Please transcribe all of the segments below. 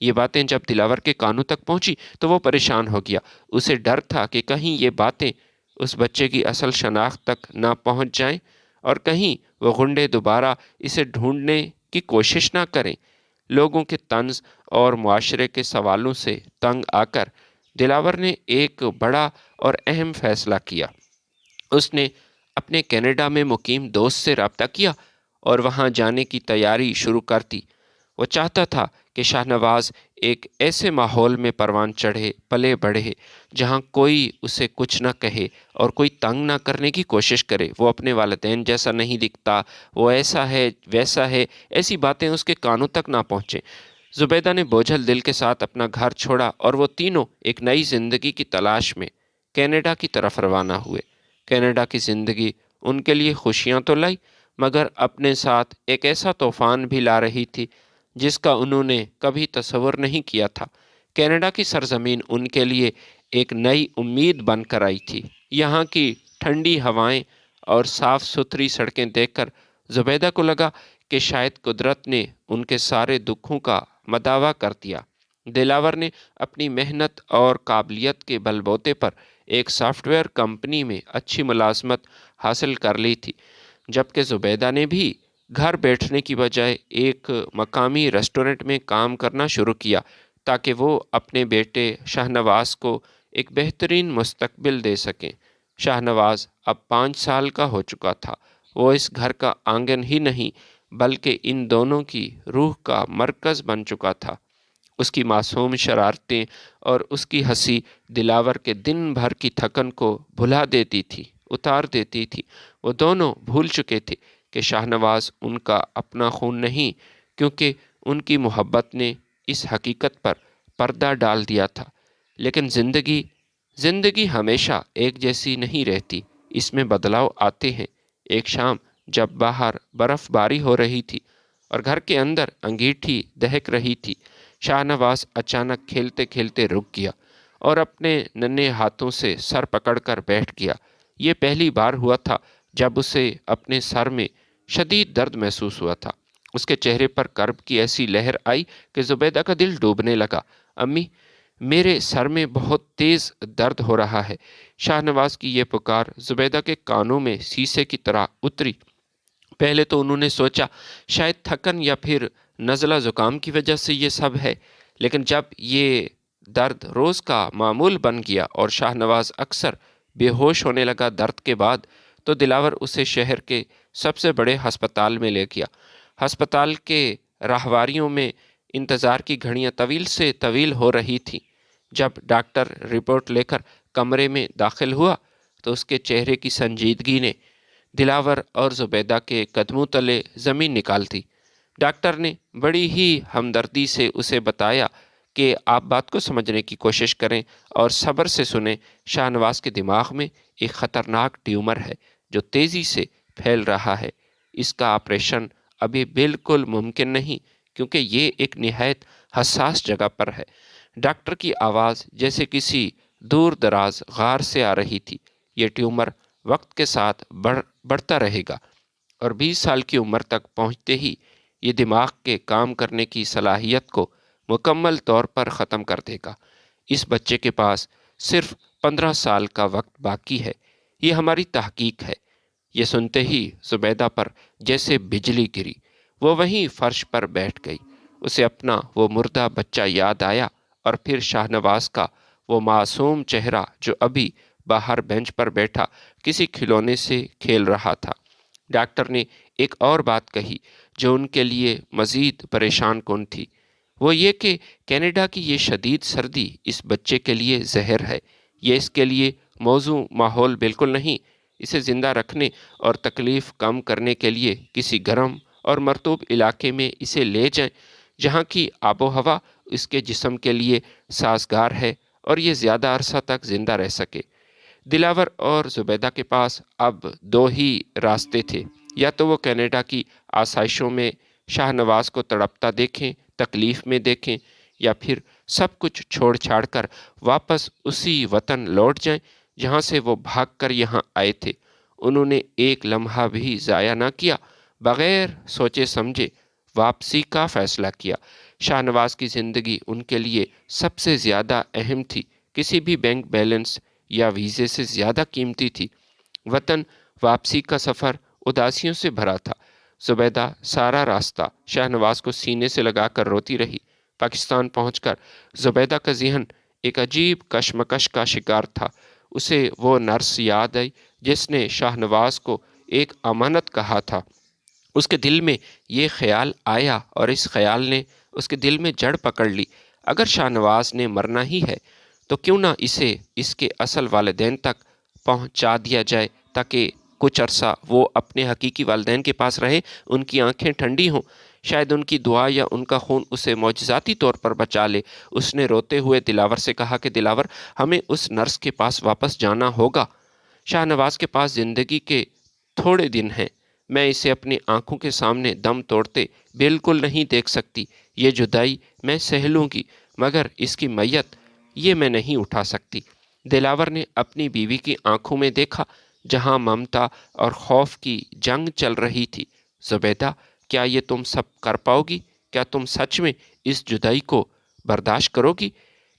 یہ باتیں جب دلاور کے کانوں تک پہنچی تو وہ پریشان ہو گیا۔ اسے ڈر تھا کہ کہیں یہ باتیں اس بچے کی اصل شناخت تک نہ پہنچ جائیں اور کہیں وہ غنڈے دوبارہ اسے ڈھونڈنے کی کوشش نہ کریں۔ لوگوں کے طنز اور معاشرے کے سوالوں سے تنگ آ کر دلاور نے ایک بڑا اور اہم فیصلہ کیا۔ اس نے اپنے کینیڈا میں مقیم دوست سے رابطہ کیا اور وہاں جانے کی تیاری شروع کر دی۔ وہ چاہتا تھا کہ شاہ نواز ایک ایسے ماحول میں پروان چڑھے پلے بڑھے جہاں کوئی اسے کچھ نہ کہے اور کوئی تنگ نہ کرنے کی کوشش کرے۔ وہ اپنے والدین جیسا نہیں دکھتا، وہ ایسا ہے ویسا ہے، ایسی باتیں اس کے کانوں تک نہ پہنچیں۔ زبیدہ نے بوجھل دل کے ساتھ اپنا گھر چھوڑا اور وہ تینوں ایک نئی زندگی کی تلاش میں کینیڈا کی طرف روانہ ہوئے۔ کینیڈا کی زندگی ان کے لیے خوشیاں تو لائی، مگر اپنے ساتھ ایک ایسا طوفان بھی لا رہی تھی جس کا انہوں نے کبھی تصور نہیں کیا تھا۔ کینیڈا کی سرزمین ان کے لیے ایک نئی امید بن کر آئی تھی۔ یہاں کی ٹھنڈی ہوائیں اور صاف ستھری سڑکیں دیکھ کر زبیدہ کو لگا کہ شاید قدرت نے ان کے سارے دکھوں کا مداوع کر دیا۔ دلاور نے اپنی محنت اور قابلیت کے بل بوتے پر ایک سافٹ ویئر کمپنی میں اچھی ملازمت حاصل کر لی تھی، جبکہ زبیدہ نے بھی گھر بیٹھنے کی بجائے ایک مقامی ریسٹورنٹ میں کام کرنا شروع کیا تاکہ وہ اپنے بیٹے شاہ نواز کو ایک بہترین مستقبل دے سکیں۔ شاہ نواز اب 5 سال کا ہو چکا تھا۔ وہ اس گھر کا آنگن ہی نہیں بلکہ ان دونوں کی روح کا مرکز بن چکا تھا۔ اس کی معصوم شرارتیں اور اس کی ہنسی دلاور کے دن بھر کی تھکن کو بھلا دیتی تھی، اتار دیتی تھی۔ وہ دونوں بھول چکے تھے کہ شاہ نواز ان کا اپنا خون نہیں، کیونکہ ان کی محبت نے اس حقیقت پر پردہ ڈال دیا تھا۔ لیکن زندگی ہمیشہ ایک جیسی نہیں رہتی، اس میں بدلاؤ آتے ہیں۔ ایک شام جب باہر برف باری ہو رہی تھی اور گھر کے اندر انگیٹھی دہک رہی تھی، شاہ نواز اچانک کھیلتے کھیلتے رک گیا اور اپنے ننھے ہاتھوں سے سر پکڑ کر بیٹھ گیا۔ یہ پہلی بار ہوا تھا جب اسے اپنے سر میں شدید درد محسوس ہوا تھا۔ اس کے چہرے پر کرب کی ایسی لہر آئی کہ زبیدہ کا دل ڈوبنے لگا۔ امی، میرے سر میں بہت تیز درد ہو رہا ہے۔ شاہ نواز کی یہ پکار زبیدہ کے کانوں میں سیسے کی طرح اتری۔ پہلے تو انہوں نے سوچا شاید تھکن یا پھر نزلہ زکام کی وجہ سے یہ سب ہے، لیکن جب یہ درد روز کا معمول بن گیا اور شاہ نواز اکثر بے ہوش ہونے لگا درد کے بعد، تو دلاور اسے شہر کے سب سے بڑے ہسپتال میں لے گیا۔ ہسپتال کے راہواریوں میں انتظار کی گھڑیاں طویل سے طویل ہو رہی تھیں۔ جب ڈاکٹر رپورٹ لے کر کمرے میں داخل ہوا تو اس کے چہرے کی سنجیدگی نے دلاور اور زبیدہ کے قدموں تلے زمین نکال دی۔ ڈاکٹر نے بڑی ہی ہمدردی سے اسے بتایا کہ آپ بات کو سمجھنے کی کوشش کریں اور صبر سے سنیں۔ شاہ نواز کے دماغ میں ایک خطرناک ٹیومر ہے جو تیزی سے پھیل رہا ہے۔ اس کا آپریشن ابھی بالکل ممکن نہیں کیونکہ یہ ایک نہایت حساس جگہ پر ہے۔ ڈاکٹر کی آواز جیسے کسی دور دراز غار سے آ رہی تھی۔ یہ ٹیومر وقت کے ساتھ بڑھتا رہے گا اور 20 سال کی عمر تک پہنچتے ہی یہ دماغ کے کام کرنے کی صلاحیت کو مکمل طور پر ختم کر دے گا۔ اس بچے کے پاس صرف 15 سال کا وقت باقی ہے۔ یہ ہماری تحقیق ہے۔ یہ سنتے ہی زبیدہ پر جیسے بجلی گری۔ وہ وہیں فرش پر بیٹھ گئی۔ اسے اپنا وہ مردہ بچہ یاد آیا اور پھر شاہ نواز کا وہ معصوم چہرہ جو ابھی باہر بینچ پر بیٹھا کسی کھلونے سے کھیل رہا تھا۔ ڈاکٹر نے ایک اور بات کہی جو ان کے لیے مزید پریشان کن تھی۔ وہ یہ کہ کینیڈا کی یہ شدید سردی اس بچے کے لیے زہر ہے۔ یہ اس کے لیے موزوں ماحول بالکل نہیں۔ اسے زندہ رکھنے اور تکلیف کم کرنے کے لیے کسی گرم اور مرطوب علاقے میں اسے لے جائیں جہاں کی آب و ہوا اس کے جسم کے لیے سازگار ہے اور یہ زیادہ عرصہ تک زندہ رہ سکے۔ دلاور اور زبیدہ کے پاس اب 2 ہی راستے تھے، یا تو وہ کینیڈا کی آسائشوں میں شاہ نواز کو تڑپتا دیکھیں، تکلیف میں دیکھیں، یا پھر سب کچھ چھوڑ چھاڑ کر واپس اسی وطن لوٹ جائیں جہاں سے وہ بھاگ کر یہاں آئے تھے۔ انہوں نے ایک لمحہ بھی ضائع نہ کیا۔ بغیر سوچے سمجھے واپسی کا فیصلہ کیا۔ شاہنواز کی زندگی ان کے لیے سب سے زیادہ اہم تھی، کسی بھی بینک بیلنس یا ویزے سے زیادہ قیمتی تھی۔ وطن واپسی کا سفر اداسیوں سے بھرا تھا۔ زبیدہ سارا راستہ شاہنواز کو سینے سے لگا کر روتی رہی۔ پاکستان پہنچ کر زبیدہ کا ذہن ایک عجیب کشمکش کا شکار تھا۔ اسے وہ نرس یاد آئی جس نے شاہنواز کو ایک امانت کہا تھا۔ اس کے دل میں یہ خیال آیا اور اس خیال نے اس کے دل میں جڑ پکڑ لی، اگر شاہنواز نے مرنا ہی ہے تو کیوں نہ اسے اس کے اصل والدین تک پہنچا دیا جائے تاکہ کچھ عرصہ وہ اپنے حقیقی والدین کے پاس رہے، ان کی آنکھیں ٹھنڈی ہوں، شاید ان کی دعا یا ان کا خون اسے معجزاتی طور پر بچا لے۔ اس نے روتے ہوئے دلاور سے کہا کہ دلاور، ہمیں اس نرس کے پاس واپس جانا ہوگا۔ شاہنواز کے پاس زندگی کے تھوڑے دن ہیں، میں اسے اپنی آنکھوں کے سامنے دم توڑتے بالکل نہیں دیکھ سکتی۔ یہ جدائی میں سہ لوں گی مگر اس کی میت یہ میں نہیں اٹھا سکتی۔ دلاور نے اپنی بیوی کی آنکھوں میں دیکھا جہاں ممتا اور خوف کی جنگ چل رہی تھی۔ زبیدہ، کیا یہ تم سب کر پاؤ گی؟ کیا تم سچ میں اس جدائی کو برداشت کرو گی؟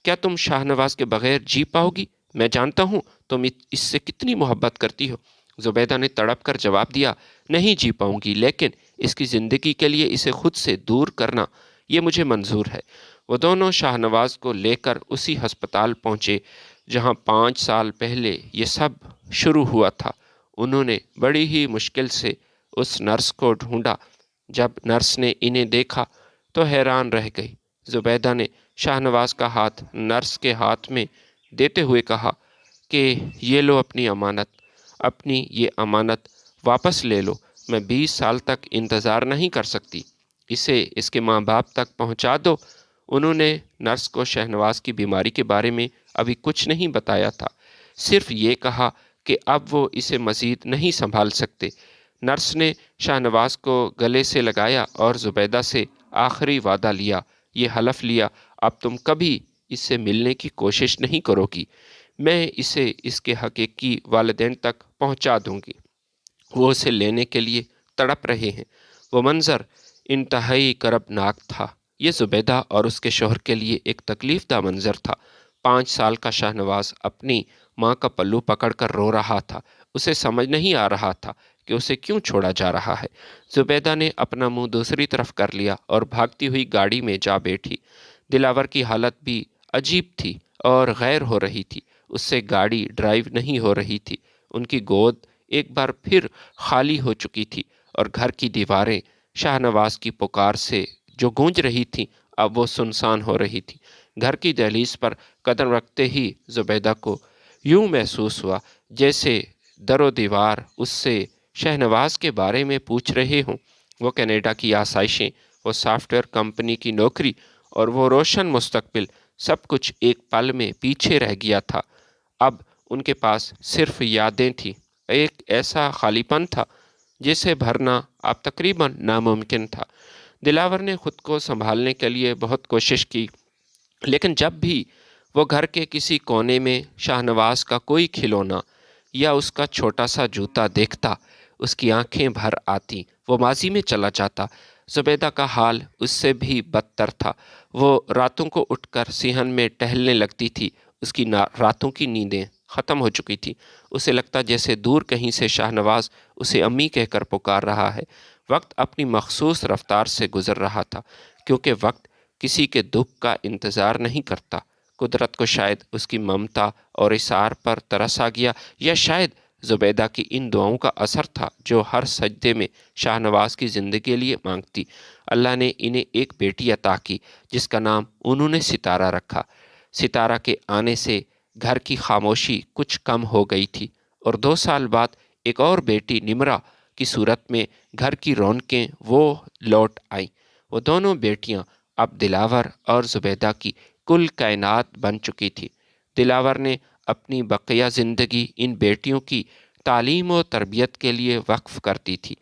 کیا تم شاہنواز کے بغیر جی پاؤ گی؟ میں جانتا ہوں تم اس سے کتنی محبت کرتی ہو۔ زبیدہ نے تڑپ کر جواب دیا، نہیں جی پاؤں گی، لیکن اس کی زندگی کے لیے اسے خود سے دور کرنا یہ مجھے منظور ہے۔ وہ دونوں شاہنواز کو لے کر اسی ہسپتال پہنچے جہاں 5 سال پہلے یہ سب شروع ہوا تھا۔ انہوں نے بڑی ہی مشکل سے اس نرس کو ڈھونڈا۔ جب نرس نے انہیں دیکھا تو حیران رہ گئی۔ زبیدہ نے شاہنواز کا ہاتھ نرس کے ہاتھ میں دیتے ہوئے کہا کہ یہ لو اپنی امانت، اپنی یہ امانت واپس لے لو۔ میں 20 سال تک انتظار نہیں کر سکتی، اسے اس کے ماں باپ تک پہنچا دو۔ انہوں نے نرس کو شاہنواز کی بیماری کے بارے میں ابھی کچھ نہیں بتایا تھا، صرف یہ کہا کہ اب وہ اسے مزید نہیں سنبھال سکتے۔ نرس نے شاہنواز کو گلے سے لگایا اور زبیدہ سے آخری وعدہ لیا، یہ حلف لیا، اب تم کبھی اس سے ملنے کی کوشش نہیں کرو گی، میں اسے اس کے حقیقی والدین تک پہنچا دوں گی۔ وہ اسے لینے کے لیے تڑپ رہے ہیں۔ وہ منظر انتہائی کربناک تھا۔ یہ زبیدہ اور اس کے شوہر کے لیے ایک تکلیف دہ منظر تھا۔ 5 سال کا شاہنواز اپنی ماں کا پلو پکڑ کر رو رہا تھا۔ اسے سمجھ نہیں آ رہا تھا کہ اسے کیوں چھوڑا جا رہا ہے۔ زبیدہ نے اپنا منہ دوسری طرف کر لیا اور بھاگتی ہوئی گاڑی میں جا بیٹھی۔ دلاور کی حالت بھی عجیب تھی اور غیر ہو رہی تھی۔ اس سے گاڑی ڈرائیو نہیں ہو رہی تھی۔ ان کی گود ایک بار پھر خالی ہو چکی تھی اور گھر کی دیواریں شاہنواز کی پکار سے جو گونج رہی تھیں اب وہ سنسان ہو رہی تھی۔ گھر کی دہلیز پر قدم رکھتے ہی زبیدہ کو یوں محسوس ہوا جیسے در و دیوار اس سے شاہنواز کے بارے میں پوچھ رہے ہوں۔ وہ کینیڈا کی آسائشیں، وہ سافٹ ویئر کمپنی کی نوکری اور وہ روشن مستقبل، سب کچھ ایک پل میں پیچھے رہ گیا تھا۔ اب ان کے پاس صرف یادیں تھیں، ایک ایسا خالی پن تھا جسے بھرنا اب تقریباً ناممکن تھا۔ دلاور نے خود کو سنبھالنے کے لیے بہت کوشش کی، لیکن جب بھی وہ گھر کے کسی کونے میں شاہنواز کا کوئی کھلونا یا اس کا چھوٹا سا جوتا دیکھتا، اس کی آنکھیں بھر آتی، وہ ماضی میں چلا جاتا۔ زبیدہ کا حال اس سے بھی بدتر تھا۔ وہ راتوں کو اٹھ کر صحن میں ٹہلنے لگتی تھی۔ اس کی راتوں کی نیندیں ختم ہو چکی تھی۔ اسے لگتا جیسے دور کہیں سے شاہنواز اسے امی کہہ کر پکار رہا ہے۔ وقت اپنی مخصوص رفتار سے گزر رہا تھا، کیونکہ وقت کسی کے دکھ کا انتظار نہیں کرتا۔ قدرت کو شاید اس کی ممتا اور اثار پر ترس آ گیا، یا شاید زبیدہ کی ان دعاؤں کا اثر تھا جو ہر سجدے میں شاہنواز کی زندگی کے لیے مانگتی۔ اللہ نے انہیں ایک بیٹی عطا کی جس کا نام انہوں نے ستارہ رکھا۔ ستارہ کے آنے سے گھر کی خاموشی کچھ کم ہو گئی تھی، اور 2 سال بعد ایک اور بیٹی نمرہ کی صورت میں گھر کی رونقیں وہ لوٹ آئیں۔ وہ دونوں بیٹیاں اب دلاور اور زبیدہ کی کل کائنات بن چکی تھی۔ دلاور نے اپنی بقیہ زندگی ان بیٹیوں کی تعلیم و تربیت کے لیے وقف کر دی تھی،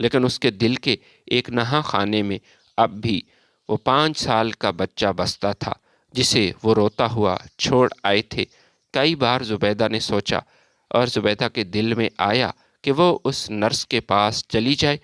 لیکن اس کے دل کے ایک نہاں خانے میں اب بھی وہ 5 سال کا بچہ بستا تھا جسے وہ روتا ہوا چھوڑ آئے تھے۔ کئی بار زبیدہ نے سوچا اور زبیدہ کے دل میں آیا کہ وہ اس نرس کے پاس چلی جائے،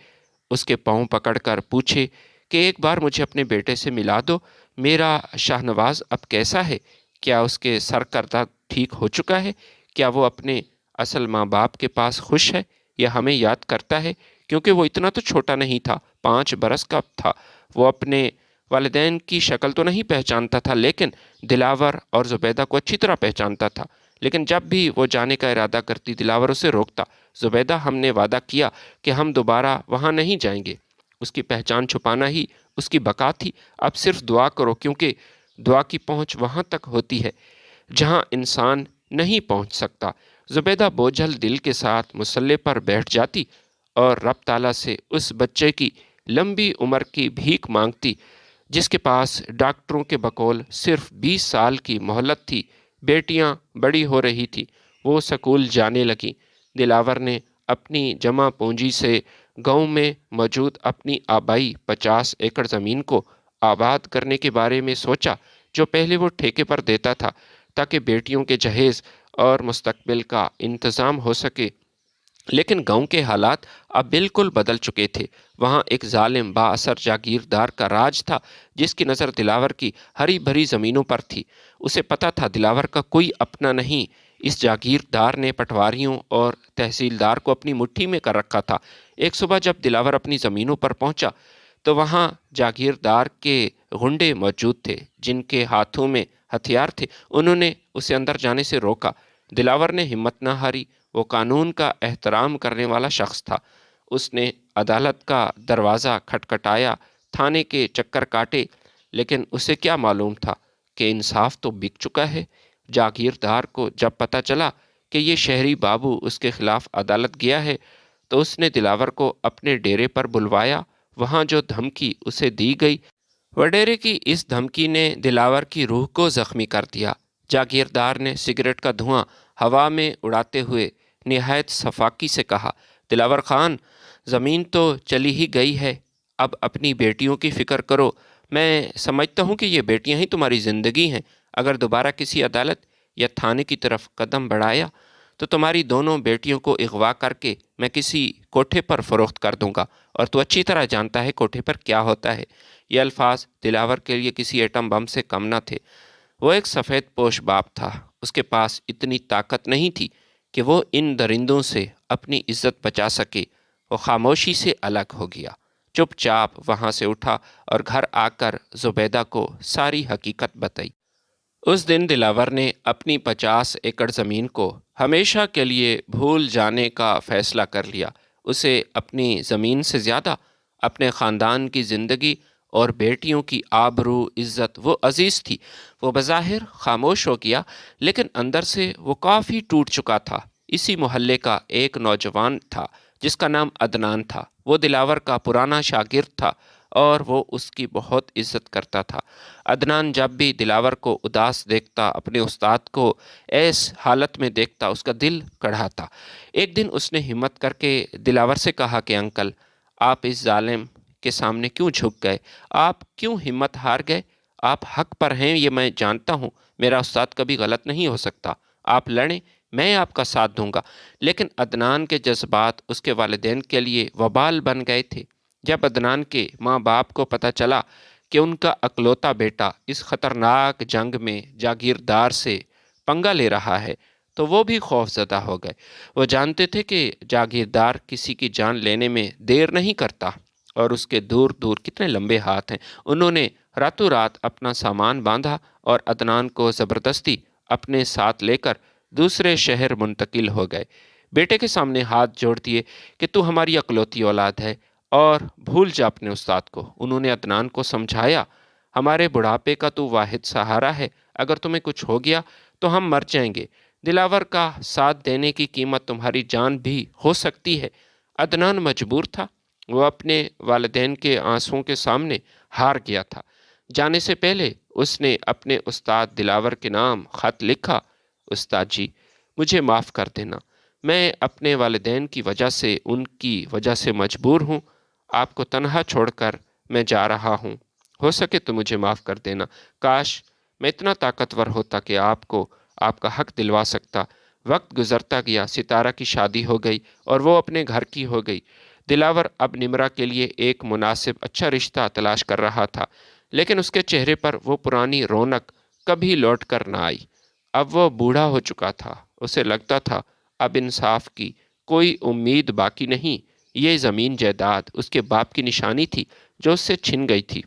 اس کے پاؤں پکڑ کر پوچھے کہ ایک بار مجھے اپنے بیٹے سے ملا دو، میرا شاہنواز اب کیسا ہے؟ کیا اس کے سر کا درد ٹھیک ہو چکا ہے؟ کیا وہ اپنے اصل ماں باپ کے پاس خوش ہے یا ہمیں یاد کرتا ہے؟ کیونکہ وہ اتنا تو چھوٹا نہیں تھا، 5 برس کا تھا۔ وہ اپنے والدین کی شکل تو نہیں پہچانتا تھا، لیکن دلاور اور زبیدہ کو اچھی طرح پہچانتا تھا۔ لیکن جب بھی وہ جانے کا ارادہ کرتی، دلاور اسے روکتا۔ زبیدہ، ہم نے وعدہ کیا کہ ہم دوبارہ وہاں نہیں جائیں گے۔ اس کی پہچان چھپانا ہی اس کی بقا تھی۔ اب صرف دعا کرو، کیونکہ دعا کی پہنچ وہاں تک ہوتی ہے جہاں انسان نہیں پہنچ سکتا۔ زبیدہ بوجھل دل کے ساتھ مصلے پر بیٹھ جاتی اور رب تعالیٰ سے اس بچے کی لمبی عمر کی بھیک مانگتی جس کے پاس ڈاکٹروں کے بقول صرف 20 سال کی مہلت تھی۔ بیٹیاں بڑی ہو رہی تھی، وہ سکول جانے لگیں۔ دلاور نے اپنی جمع پونجی سے گاؤں میں موجود اپنی آبائی 50 ایکڑ زمین کو آباد کرنے کے بارے میں سوچا، جو پہلے وہ ٹھیکے پر دیتا تھا تاکہ بیٹیوں کے جہیز اور مستقبل کا انتظام ہو سکے۔ لیکن گاؤں کے حالات اب بالکل بدل چکے تھے۔ وہاں ایک ظالم با اثر جاگیردار کا راج تھا جس کی نظر دلاور کی ہری بھری زمینوں پر تھی۔ اسے پتہ تھا دلاور کا کوئی اپنا نہیں۔ اس جاگیردار نے پٹواریوں اور تحصیلدار کو اپنی مٹھی میں کر رکھا تھا۔ ایک صبح جب دلاور اپنی زمینوں پر پہنچا تو وہاں جاگیردار کے غنڈے موجود تھے جن کے ہاتھوں میں ہتھیار تھے۔ انہوں نے اسے اندر جانے سے روکا۔ دلاور نے ہمت نہ ہاری۔ وہ قانون کا احترام کرنے والا شخص تھا۔ اس نے عدالت کا دروازہ کھٹکھٹایا، تھانے کے چکر کاٹے، لیکن اسے کیا معلوم تھا کہ انصاف تو بک چکا ہے۔ جاگیردار کو جب پتہ چلا کہ یہ شہری بابو اس کے خلاف عدالت گیا ہے تو اس نے دلاور کو اپنے ڈیرے پر بلوایا۔ وہاں جو دھمکی اسے دی گئی، وڈیرے کی اس دھمکی نے دلاور کی روح کو زخمی کر دیا۔ جاگیردار نے سگریٹ کا دھواں ہوا میں اڑاتے ہوئے نہایت صفاقی سے کہا، دلاور خان، زمین تو چلی ہی گئی ہے، اب اپنی بیٹیوں کی فکر کرو۔ میں سمجھتا ہوں کہ یہ بیٹیاں ہی تمہاری زندگی ہیں۔ اگر دوبارہ کسی عدالت یا تھانے کی طرف قدم بڑھایا تو تمہاری دونوں بیٹیوں کو اغوا کر کے میں کسی کوٹھے پر فروخت کر دوں گا، اور تو اچھی طرح جانتا ہے کوٹھے پر کیا ہوتا ہے۔ یہ الفاظ دلاور کے لیے کسی ایٹم بم سے کم نہ تھے۔ وہ ایک سفید پوش باپ تھا، اس کے پاس اتنی طاقت نہیں تھی کہ وہ ان درندوں سے اپنی عزت بچا سکے۔ وہ خاموشی سے الگ ہو گیا، چپ چاپ وہاں سے اٹھا اور گھر آ کر زبیدہ کو ساری حقیقت بتائی۔ اس دن دلاور نے اپنی 50 ایکڑ زمین کو ہمیشہ کے لیے بھول جانے کا فیصلہ کر لیا۔ اسے اپنی زمین سے زیادہ اپنے خاندان کی زندگی اور بیٹیوں کی آبرو عزت وہ عزیز تھی۔ وہ بظاہر خاموش ہو گیا، لیکن اندر سے وہ کافی ٹوٹ چکا تھا۔ اسی محلے کا ایک نوجوان تھا جس کا نام عدنان تھا۔ وہ دلاور کا پرانا شاگرد تھا اور وہ اس کی بہت عزت کرتا تھا۔ عدنان جب بھی دلاور کو اداس دیکھتا، اپنے استاد کو ایس حالت میں دیکھتا، اس کا دل کڑھاتا۔ ایک دن اس نے ہمت کر کے دلاور سے کہا کہ انکل، آپ اس ظالم کے سامنے کیوں جھک گئے؟ آپ کیوں ہمت ہار گئے؟ آپ حق پر ہیں، یہ میں جانتا ہوں۔ میرا استاد کبھی غلط نہیں ہو سکتا۔ آپ لڑیں، میں آپ کا ساتھ دوں گا۔ لیکن عدنان کے جذبات اس کے والدین کے لیے وبال بن گئے تھے۔ جب عدنان کے ماں باپ کو پتہ چلا کہ ان کا اکلوتا بیٹا اس خطرناک جنگ میں جاگیردار سے پنگا لے رہا ہے تو وہ بھی خوف زدہ ہو گئے۔ وہ جانتے تھے کہ جاگیردار کسی کی جان لینے میں دیر نہیں کرتا اور اس کے دور دور کتنے لمبے ہاتھ ہیں۔ انہوں نے راتوں رات اپنا سامان باندھا اور عدنان کو زبردستی اپنے ساتھ لے کر دوسرے شہر منتقل ہو گئے۔ بیٹے کے سامنے ہاتھ جوڑ دیے کہ تو ہماری اکلوتی اولاد ہے اور بھول جا اپنے استاد کو۔ انہوں نے عدنان کو سمجھایا، ہمارے بڑھاپے کا تو واحد سہارا ہے، اگر تمہیں کچھ ہو گیا تو ہم مر جائیں گے۔ دلاور کا ساتھ دینے کی قیمت تمہاری جان بھی ہو سکتی ہے۔ عدنان مجبور تھا، وہ اپنے والدین کے آنسوؤں کے سامنے ہار گیا تھا۔ جانے سے پہلے اس نے اپنے استاد دلاور کے نام خط لکھا، استاد جی، مجھے معاف کر دینا، میں اپنے والدین کی وجہ سے، ان کی وجہ سے مجبور ہوں۔ آپ کو تنہا چھوڑ کر میں جا رہا ہوں، ہو سکے تو مجھے معاف کر دینا۔ کاش میں اتنا طاقتور ہوتا کہ آپ کو آپ کا حق دلوا سکتا۔ وقت گزرتا گیا، ستارہ کی شادی ہو گئی اور وہ اپنے گھر کی ہو گئی۔ دلاور اب نمرہ کے لیے ایک مناسب اچھا رشتہ تلاش کر رہا تھا، لیکن اس کے چہرے پر وہ پرانی رونق کبھی لوٹ کر نہ آئی۔ اب وہ بوڑھا ہو چکا تھا، اسے لگتا تھا اب انصاف کی کوئی امید باقی نہیں۔ یہ زمین جائیداد اس کے باپ کی نشانی تھی جو اس سے چھن گئی تھی۔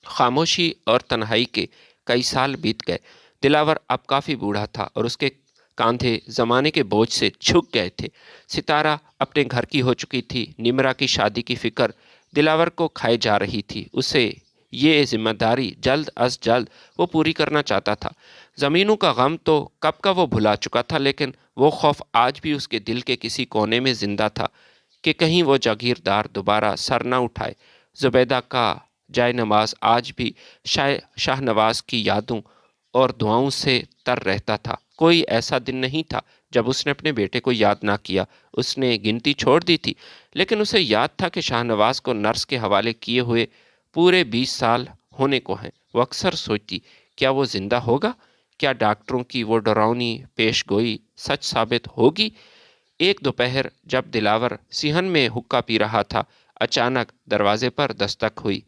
خاموشی اور تنہائی کے کئی سال بیت گئے۔ دلاور اب کافی بوڑھا تھا اور اس کے کاندھے زمانے کے بوجھ سے جھک گئے تھے۔ ستارہ اپنے گھر کی ہو چکی تھی۔ نمرہ کی شادی کی فکر دلاور کو کھائے جا رہی تھی۔ اسے یہ ذمہ داری جلد از جلد وہ پوری کرنا چاہتا تھا۔ زمینوں کا غم تو کب کا وہ بھلا چکا تھا، لیکن وہ خوف آج بھی اس کے دل کے کسی کونے میں زندہ تھا کہ کہیں وہ جاگیردار دوبارہ سر نہ اٹھائے۔ زبیدہ کا جائے نماز آج بھی شاہ نواز کی یادوں اور دعاؤں سے تر رہتا تھا۔ کوئی ایسا دن نہیں تھا جب اس نے اپنے بیٹے کو یاد نہ کیا۔ اس نے گنتی چھوڑ دی تھی، لیکن اسے یاد تھا کہ شاہ نواز کو نرس کے حوالے کیے ہوئے پورے 20 سال ہونے کو ہیں۔ وہ اکثر سوچتی، کیا وہ زندہ ہوگا؟ کیا ڈاکٹروں کی وہ ڈراؤنی پیش گوئی سچ ثابت ہوگی؟ ایک دوپہر جب دلاور صحن میں حقہ پی رہا تھا، اچانک دروازے پر دستک ہوئی۔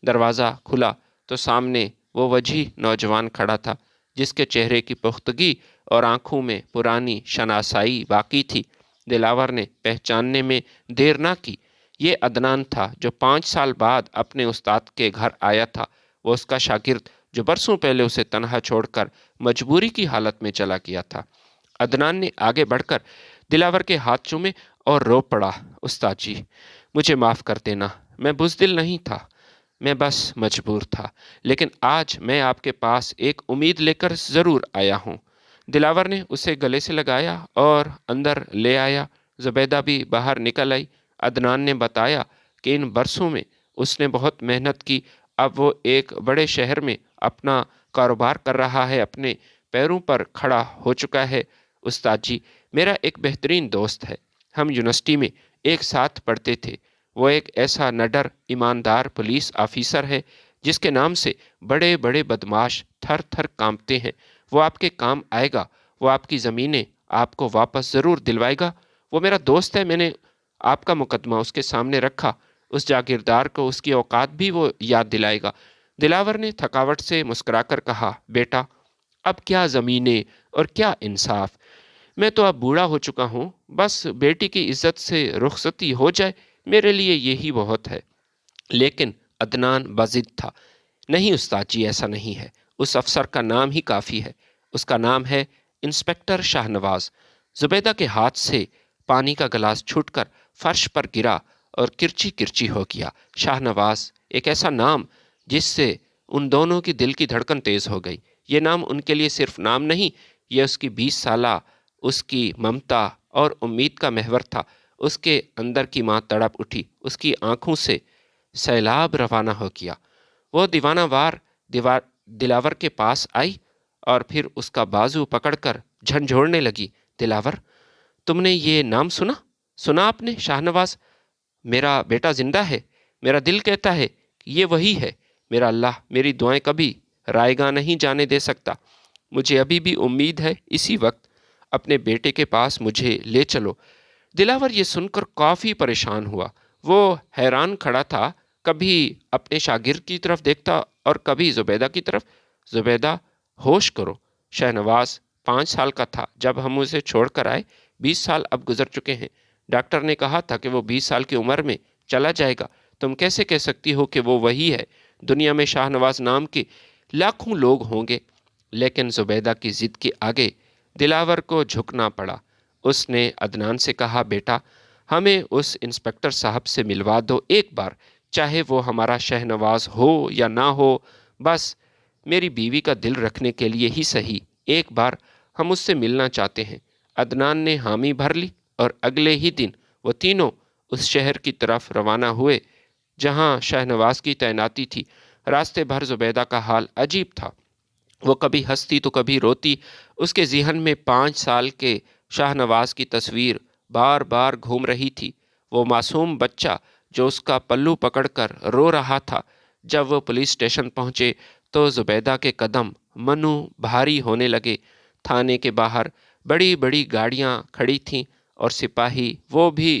دروازہ کھلا تو سامنے وہ وجیح نوجوان کھڑا تھا جس کے چہرے کی پختگی اور آنکھوں میں پرانی شناسائی باقی تھی۔ دلاور نے پہچاننے میں دیر نہ کی۔ یہ عدنان تھا جو 5 سال بعد اپنے استاد کے گھر آیا تھا، وہ اس کا شاگرد جو برسوں پہلے اسے تنہا چھوڑ کر مجبوری کی حالت میں چلا گیا تھا۔ عدنان نے آگے بڑھ کر دلاور کے ہاتھ چومے اور رو پڑا، استاد جی، مجھے معاف کر دینا، میں بزدل نہیں تھا، میں بس مجبور تھا، لیکن آج میں آپ کے پاس ایک امید لے کر ضرور آیا ہوں۔ دلاور نے اسے گلے سے لگایا اور اندر لے آیا۔ زبیدہ بھی باہر نکل آئی۔ عدنان نے بتایا کہ ان برسوں میں اس نے بہت محنت کی، اب وہ ایک بڑے شہر میں اپنا کاروبار کر رہا ہے، اپنے پیروں پر کھڑا ہو چکا ہے۔ استاد جی، میرا ایک بہترین دوست ہے، ہم یونیورسٹی میں ایک ساتھ پڑھتے تھے، وہ ایک ایسا نڈر ایماندار پولیس آفیسر ہے جس کے نام سے بڑے بڑے بدماش تھر تھر کانپتے ہیں۔ وہ آپ کے کام آئے گا، وہ آپ کی زمینیں آپ کو واپس ضرور دلوائے گا۔ وہ میرا دوست ہے، میں نے آپ کا مقدمہ اس کے سامنے رکھا، اس جاگیردار کو اس کی اوقات بھی وہ یاد دلائے گا۔ دلاور نے تھکاوٹ سے مسکرا کر کہا، بیٹا، اب کیا زمینیں اور کیا انصاف، میں تو اب بوڑھا ہو چکا ہوں، بس بیٹی کی عزت سے رخصتی ہو جائے، میرے لیے یہی بہت ہے۔ لیکن عدنان بضد تھا، نہیں استاد جی، ایسا نہیں ہے، اس افسر کا نام ہی کافی ہے، اس کا نام ہے انسپکٹر شاہ نواز۔ زبیدہ کے ہاتھ سے پانی کا گلاس چھوٹ کر فرش پر گرا اور کرچی کرچی ہو گیا۔ شاہ نواز، ایک ایسا نام جس سے ان دونوں کی دل کی دھڑکن تیز ہو گئی۔ یہ نام ان کے لیے صرف نام نہیں، یہ اس کی 20 سالہ اس کی ممتا اور امید کا محور تھا۔ اس کے اندر کی ماں تڑپ اٹھی، اس کی آنکھوں سے سیلاب روانہ ہو گیا۔ وہ دیوانہ وار دلاور کے پاس آئی اور پھر اس کا بازو پکڑ کر جھنجھوڑنے لگی۔ دلاور، تم نے یہ نام سنا آپ نے؟ شاہ نواز، میرا بیٹا زندہ ہے، میرا دل کہتا ہے کہ یہ وہی ہے۔ میرا اللہ میری دعائیں کبھی رائے گاہ نہیں جانے دے سکتا۔ مجھے ابھی بھی امید ہے، اسی وقت اپنے بیٹے کے پاس مجھے لے چلو۔ دلاور یہ سن کر کافی پریشان ہوا۔ وہ حیران کھڑا تھا، کبھی اپنے شاگرد کی طرف دیکھتا اور کبھی زبیدہ کی طرف۔ زبیدہ، ہوش کرو، شاہ نواز 5 سال کا تھا جب ہم اسے چھوڑ کر آئے، 20 سال اب گزر چکے ہیں۔ ڈاکٹر نے کہا تھا کہ وہ 20 سال کی عمر میں چلا جائے گا۔ تم کیسے کہہ سکتی ہو کہ وہ وہی ہے؟ دنیا میں شاہ نواز نام کے لاکھوں لوگ ہوں گے۔ لیکن زبیدہ کی ضد کے آگے دلاور کو جھکنا پڑا۔ اس نے عدنان سے کہا، بیٹا، ہمیں اس انسپکٹر صاحب سے ملوا دو ایک بار، چاہے وہ ہمارا شاہ نواز ہو یا نہ ہو، بس میری بیوی کا دل رکھنے کے لیے ہی صحیح، ایک بار ہم اس سے ملنا چاہتے ہیں۔ عدنان نے حامی بھر لی اور اگلے ہی دن وہ تینوں اس شہر کی طرف روانہ ہوئے جہاں شاہ نواز کی تعیناتی تھی۔ راستے بھر زبیدہ کا حال عجیب تھا، وہ کبھی ہنستی تو کبھی روتی۔ اس کے ذہن میں 5 سال کے شاہ نواز کی تصویر بار بار گھوم رہی تھی، وہ معصوم بچہ جو اس کا پلو پکڑ کر رو رہا تھا۔ جب وہ پولیس اسٹیشن پہنچے تو زبیدہ کے قدم منو بھاری ہونے لگے۔ تھانے کے باہر بڑی بڑی گاڑیاں کھڑی تھیں اور سپاہی وہ بھی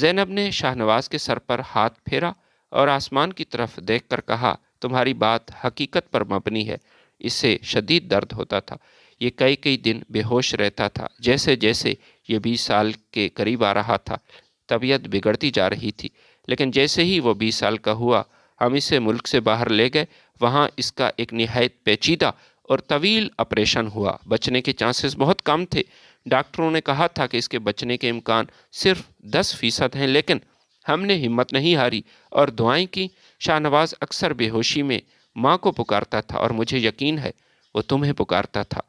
زینب نے شاہ نواز کے سر پر ہاتھ پھیرا اور آسمان کی طرف دیکھ کر کہا، تمہاری بات حقیقت پر مبنی ہے۔ اسے شدید درد ہوتا تھا۔ یہ کئی کئی دن بے ہوش رہتا تھا۔ جیسے جیسے یہ 20 سال کے قریب آ رہا تھا، طبیعت بگڑتی جا رہی تھی۔ لیکن جیسے ہی وہ 20 سال کا ہوا، ہم اسے ملک سے باہر لے گئے۔ وہاں اس کا ایک نہایت پیچیدہ اور طویل آپریشن ہوا۔ بچنے کے چانسز بہت کم تھے۔ ڈاکٹروں نے کہا تھا کہ اس کے بچنے کے امکان صرف 10% ہیں، لیکن ہم نے ہمت نہیں ہاری اور دعائیں کی۔ شاہ نواز اکثر بے ہوشی میں ماں کو پکارتا تھا اور مجھے یقین ہے وہ تمہیں پکارتا تھا۔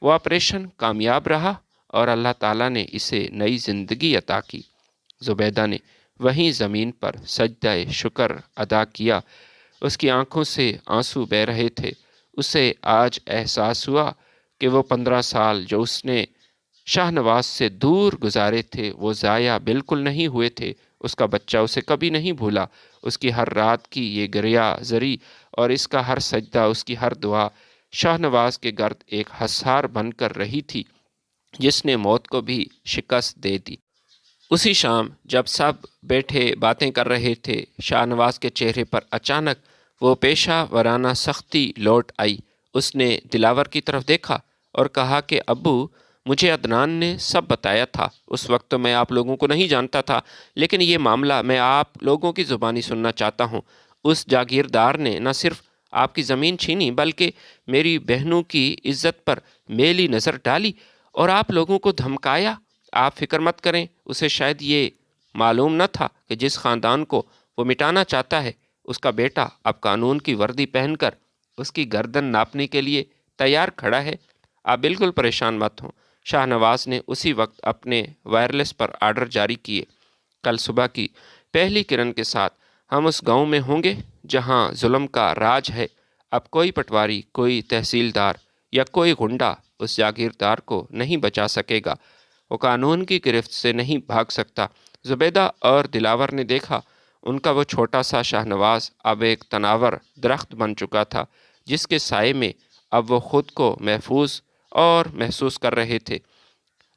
وہ آپریشن کامیاب رہا اور اللہ تعالیٰ نے اسے نئی زندگی عطا کی۔ زبیدہ نے وہیں زمین پر سجدہ شکر ادا کیا۔ اس کی آنکھوں سے آنسو بہہ رہے تھے۔ اسے آج احساس ہوا کہ وہ 15 سال جو اس نے شاہ نواز سے دور گزارے تھے وہ ضائع بالکل نہیں ہوئے تھے۔ اس کا بچہ اسے کبھی نہیں بھولا۔ اس کی ہر رات کی یہ گریا زری اور اس کا ہر سجدہ، اس کی ہر دعا شاہ نواز کے گرد ایک حصار بن کر رہی تھی جس نے موت کو بھی شکست دے دی۔ اسی شام جب سب بیٹھے باتیں کر رہے تھے، شاہ نواز کے چہرے پر اچانک وہ پیشہ ورانہ سختی لوٹ آئی۔ اس نے دلاور کی طرف دیکھا اور کہا کہ ابو، مجھے عدنان نے سب بتایا تھا۔ اس وقت تو میں آپ لوگوں کو نہیں جانتا تھا، لیکن یہ معاملہ میں آپ لوگوں کی زبانی سننا چاہتا ہوں۔ اس جاگیردار نے نہ صرف آپ کی زمین چھینی بلکہ میری بہنوں کی عزت پر میلی نظر ڈالی اور آپ لوگوں کو دھمکایا۔ آپ فکر مت کریں، اسے شاید یہ معلوم نہ تھا کہ جس خاندان کو وہ مٹانا چاہتا ہے اس کا بیٹا اب قانون کی وردی پہن کر اس کی گردن ناپنے کے لیے تیار کھڑا ہے۔ آپ بالکل پریشان مت ہوں۔ شاہ نواز نے اسی وقت اپنے وائرلیس پر آرڈر جاری کیے، کل صبح کی پہلی کرن کے ساتھ ہم اس گاؤں میں ہوں گے جہاں ظلم کا راج ہے۔ اب کوئی پٹواری، کوئی تحصیلدار یا کوئی غنڈہ اس جاگیردار کو نہیں بچا سکے گا۔ وہ قانون کی گرفت سے نہیں بھاگ سکتا۔ زبیدہ اور دلاور نے دیکھا ان کا وہ چھوٹا سا شاہ نواز اب ایک تناور درخت بن چکا تھا جس کے سائے میں اب وہ خود کو محفوظ اور محسوس کر رہے تھے۔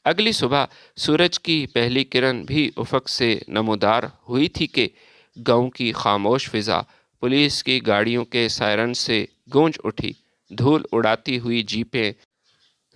اگلی صبح سورج کی پہلی کرن بھی افق سے نمودار ہوئی تھی کہ گاؤں کی خاموش فضا پولیس کی گاڑیوں کے سائرن سے گونج اٹھی۔ دھول اڑاتی ہوئی جیپیں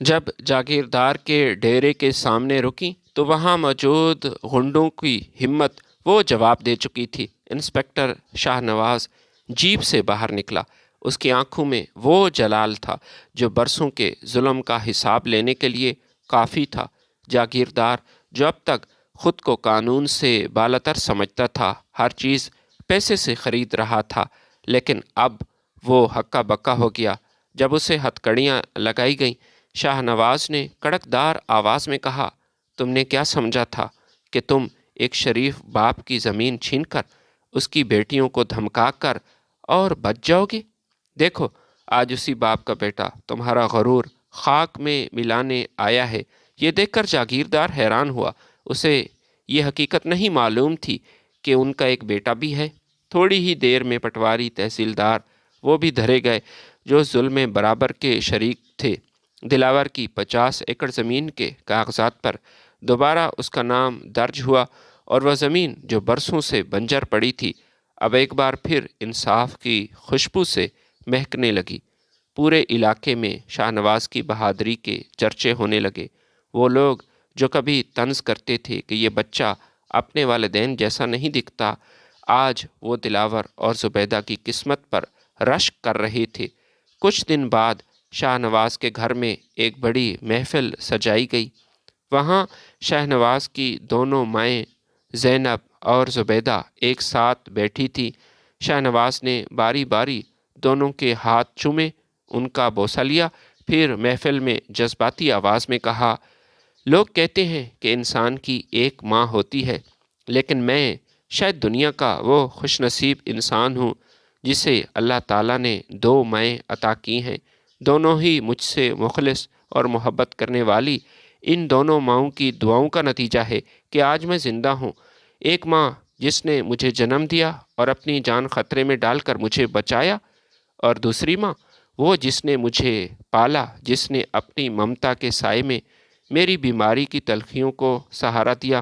جب جاگیردار کے ڈیرے کے سامنے رکیں تو وہاں موجود غنڈوں کی ہمت وہ جواب دے چکی تھی۔ انسپکٹر شاہ نواز جیپ سے باہر نکلا۔ اس کی آنکھوں میں وہ جلال تھا جو برسوں کے ظلم کا حساب لینے کے لیے کافی تھا۔ جاگیردار جو اب تک خود کو قانون سے بالاتر سمجھتا تھا، ہر چیز پیسے سے خرید رہا تھا، لیکن اب وہ ہکا بکا ہو گیا۔ جب اسے ہتھکڑیاں لگائی گئیں، شاہ نواز نے کڑکدار آواز میں کہا، تم نے کیا سمجھا تھا کہ تم ایک شریف باپ کی زمین چھین کر اس کی بیٹیوں کو دھمکا کر اور بچ جاؤ گے؟ دیکھو، آج اسی باپ کا بیٹا تمہارا غرور خاک میں ملانے آیا ہے۔ یہ دیکھ کر جاگیردار حیران ہوا۔ اسے یہ حقیقت نہیں معلوم تھی کہ ان کا ایک بیٹا بھی ہے۔ تھوڑی ہی دیر میں پٹواری، تحصیلدار وہ بھی دھرے گئے جو ظلم برابر کے شریک تھے۔ دلاور کی 50 ایکڑ زمین کے کاغذات پر دوبارہ اس کا نام درج ہوا اور وہ زمین جو برسوں سے بنجر پڑی تھی اب ایک بار پھر انصاف کی خوشبو سے مہکنے لگی۔ پورے علاقے میں شاہ نواز کی بہادری کے چرچے ہونے لگے۔ وہ لوگ جو کبھی طنز کرتے تھے کہ یہ بچہ اپنے والدین جیسا نہیں دکھتا، آج وہ دلاور اور زبیدہ کی قسمت پر رشک کر رہے تھے۔ کچھ دن بعد شاہ نواز کے گھر میں ایک بڑی محفل سجائی گئی۔ وہاں شاہ نواز کی دونوں مائیں زینب اور زبیدہ ایک ساتھ بیٹھی تھی۔ شاہ نواز نے باری باری دونوں کے ہاتھ چومے، ان کا بوسہ لیا، پھر محفل میں جذباتی آواز میں کہا، لوگ کہتے ہیں کہ انسان کی ایک ماں ہوتی ہے، لیکن میں شاید دنیا کا وہ خوش نصیب انسان ہوں جسے اللہ تعالیٰ نے 2 مائیں عطا کی ہیں۔ دونوں ہی مجھ سے مخلص اور محبت کرنے والی۔ ان دونوں ماؤں کی دعاؤں کا نتیجہ ہے کہ آج میں زندہ ہوں۔ ایک ماں جس نے مجھے جنم دیا اور اپنی جان خطرے میں ڈال کر مجھے بچایا، اور دوسری ماں وہ جس نے مجھے پالا، جس نے اپنی ممتا کے سائے میں میری بیماری کی تلخیوں کو سہارا دیا